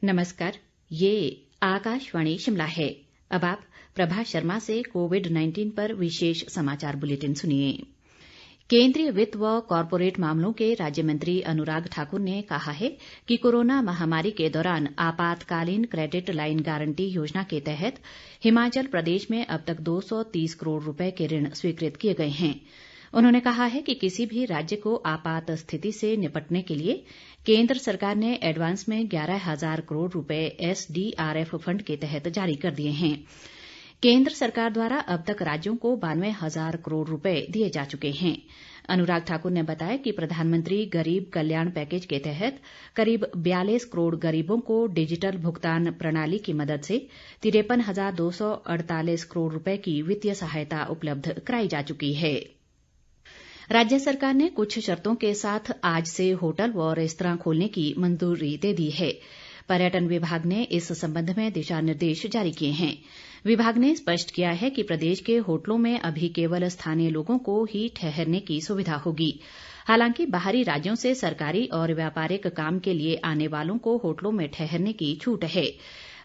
नमस्कार, ये आकाशवाणी शिमला है। अब आप प्रभा शर्मा से कोविड-19 पर विशेष समाचार बुलेटिन सुनिए। केंद्रीय वित्त व कॉरपोरेट मामलों के राज्य मंत्री अनुराग ठाकुर ने कहा है कि कोरोना महामारी के दौरान आपातकालीन क्रेडिट लाइन गारंटी योजना के तहत हिमाचल प्रदेश में अब तक 230 करोड़ रुपए के ऋण स्वीकृत किए गए हैं। उन्होंने कहा है कि किसी भी राज्य को आपात स्थिति से निपटने के लिए केंद्र सरकार ने एडवांस में 11,000 करोड़ रुपए SDRF फंड के तहत जारी कर दिए हैं। केंद्र सरकार द्वारा अब तक राज्यों को 92,000 करोड़ रुपए दिए जा चुके हैं। अनुराग ठाकुर ने बताया कि प्रधानमंत्री गरीब कल्याण पैकेज के तहत करीब 42 करोड़ गरीबों को डिजिटल भुगतान प्रणाली की मदद से 53,248 करोड़ रुपए की वित्तीय सहायता उपलब्ध कराई जा चुकी है। राज्य सरकार ने कुछ शर्तों के साथ आज से होटल व रेस्तरां खोलने की मंजूरी दे दी है। पर्यटन विभाग ने इस संबंध में दिशा निर्देश जारी किए हैं। विभाग ने स्पष्ट किया है कि प्रदेश के होटलों में अभी केवल स्थानीय लोगों को ही ठहरने की सुविधा होगी। हालांकि बाहरी राज्यों से सरकारी और व्यापारिक काम के लिए आने वालों को होटलों में ठहरने की छूट है।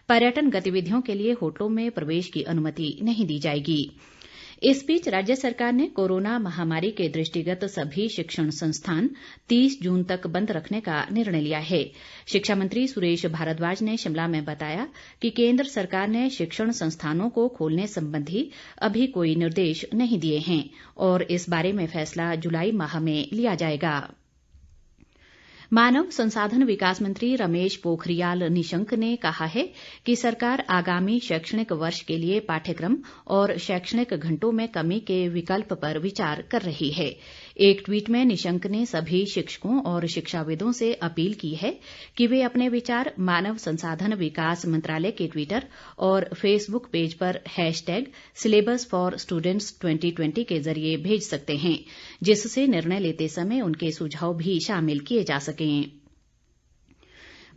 पर्यटन गतिविधियों के लिए होटलों में प्रवेश की अनुमति नहीं दी जाएगी। इस बीच राज्य सरकार ने कोरोना महामारी के दृष्टिगत सभी शिक्षण संस्थान 30 जून तक बंद रखने का निर्णय लिया है। शिक्षा मंत्री सुरेश भारद्वाज ने शिमला में बताया कि केंद्र सरकार ने शिक्षण संस्थानों को खोलने संबंधी अभी कोई निर्देश नहीं दिए हैं और इस बारे में फैसला जुलाई माह में लिया जाएगा। मानव संसाधन विकास मंत्री रमेश पोखरियाल निशंक ने कहा है कि सरकार आगामी शैक्षणिक वर्ष के लिए पाठ्यक्रम और शैक्षणिक घंटों में कमी के विकल्प पर विचार कर रही है। एक ट्वीट में निशंक ने सभी शिक्षकों और शिक्षाविदों से अपील की है कि वे अपने विचार मानव संसाधन विकास मंत्रालय के ट्विटर और फेसबुक पेज पर #सिलेबस फॉर स्टूडेंट्स 2020 के जरिए भेज सकते हैं, जिससे निर्णय लेते समय उनके सुझाव भी शामिल किए जा सकें।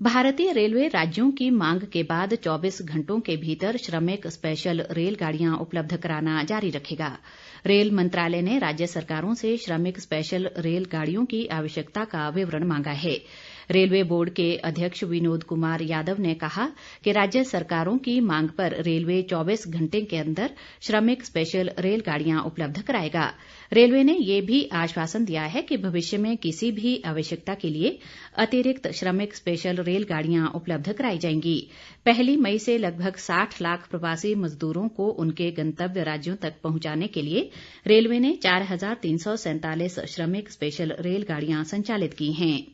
भारतीय रेलवे राज्यों की मांग के बाद 24 घंटों के भीतर श्रमिक स्पेशल रेलगाड़ियां उपलब्ध कराना जारी रखेगा। रेल मंत्रालय ने राज्य सरकारों से श्रमिक स्पेशल रेलगाड़ियों की आवश्यकता का विवरण मांगा है। रेलवे बोर्ड के अध्यक्ष विनोद कुमार यादव ने कहा कि राज्य सरकारों की मांग पर रेलवे 24 घंटे के अंदर श्रमिक स्पेशल रेलगाड़ियां उपलब्ध कराएगा। रेलवे ने ये भी आश्वासन दिया है कि भविष्य में किसी भी आवश्यकता के लिए अतिरिक्त श्रमिक स्पेशल रेलगाड़ियां उपलब्ध कराई जाएंगी। 1 मई से लगभग 60 लाख प्रवासी मजदूरों को उनके गंतव्य राज्यों तक पहुंचाने के लिए रेलवे ने 4,347 श्रमिक स्पेशल रेलगाड़ियां संचालित की हैं।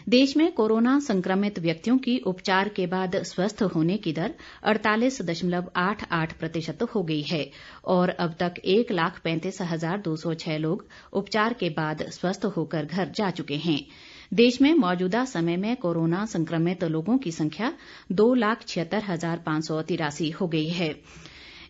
देश में कोरोना संक्रमित व्यक्तियों की उपचार के बाद स्वस्थ होने की दर 48.88% हो गई है और अब तक 1,35,206 लोग उपचार के बाद स्वस्थ होकर घर जा चुके हैं। देश में मौजूदा समय में कोरोना संक्रमित लोगों की संख्या 2,76,583 हो गई है।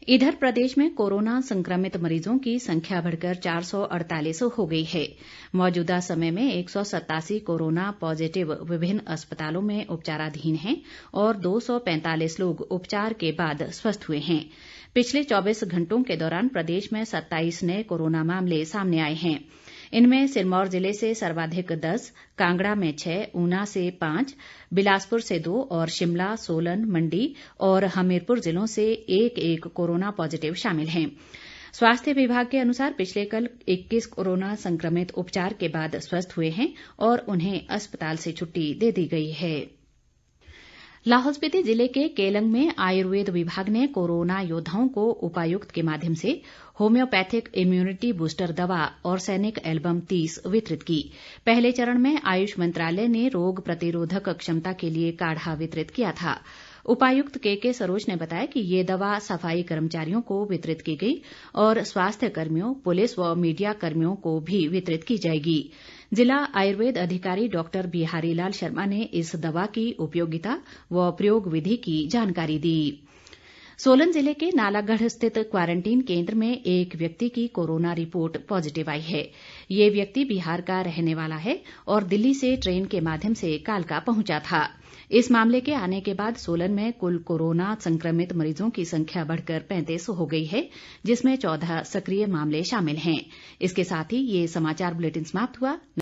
इधर प्रदेश में कोरोना संक्रमित मरीजों की संख्या बढ़कर 448 हो गई है। मौजूदा समय में 187 कोरोना पॉजिटिव विभिन्न अस्पतालों में उपचाराधीन हैं और 245 लोग उपचार के बाद स्वस्थ हुए हैं। पिछले 24 घंटों के दौरान प्रदेश में 27 नए कोरोना मामले सामने आए हैं। इनमें सिरमौर जिले से सर्वाधिक 10, कांगड़ा में 6, ऊना से 5, बिलासपुर से 2 और शिमला, सोलन, मंडी और हमीरपुर जिलों से 1-1 कोरोना पॉजिटिव शामिल हैं। स्वास्थ्य विभाग के अनुसार पिछले कल 21 कोरोना संक्रमित उपचार के बाद स्वस्थ हुए हैं और उन्हें अस्पताल से छुट्टी दे दी गई है। लाहौल स्पीति जिले के केलंग में आयुर्वेद विभाग ने कोरोना योद्धाओं को उपायुक्त के माध्यम से होम्योपैथिक इम्यूनिटी बूस्टर दवा और सैनिक एल्बम 30 वितरित की। पहले चरण में आयुष मंत्रालय ने रोग प्रतिरोधक क्षमता के लिए काढ़ा वितरित किया था। उपायुक्त के सरोज ने बताया कि ये दवा सफाई कर्मचारियों को वितरित की गई और स्वास्थ्य कर्मियों, पुलिस व मीडिया कर्मियों को भी वितरित की जाएगी। जिला आयुर्वेद अधिकारी डॉक्टर बिहारी लाल शर्मा ने इस दवा की उपयोगिता व प्रयोग विधि की जानकारी दी। सोलन जिले के नालागढ़ स्थित क्वारंटीन केंद्र में एक व्यक्ति की कोरोना रिपोर्ट पॉजिटिव आई है। ये व्यक्ति बिहार का रहने वाला है और दिल्ली से ट्रेन के माध्यम से कालका पहुंचा था। इस मामले के आने के बाद सोलन में कुल कोरोना संक्रमित मरीजों की संख्या बढ़कर 35 हो गई है, जिसमें 14 सक्रिय मामले शामिल हैं। इसके साथ ही ये समाचार बुलेटिन समाप्त हुआ।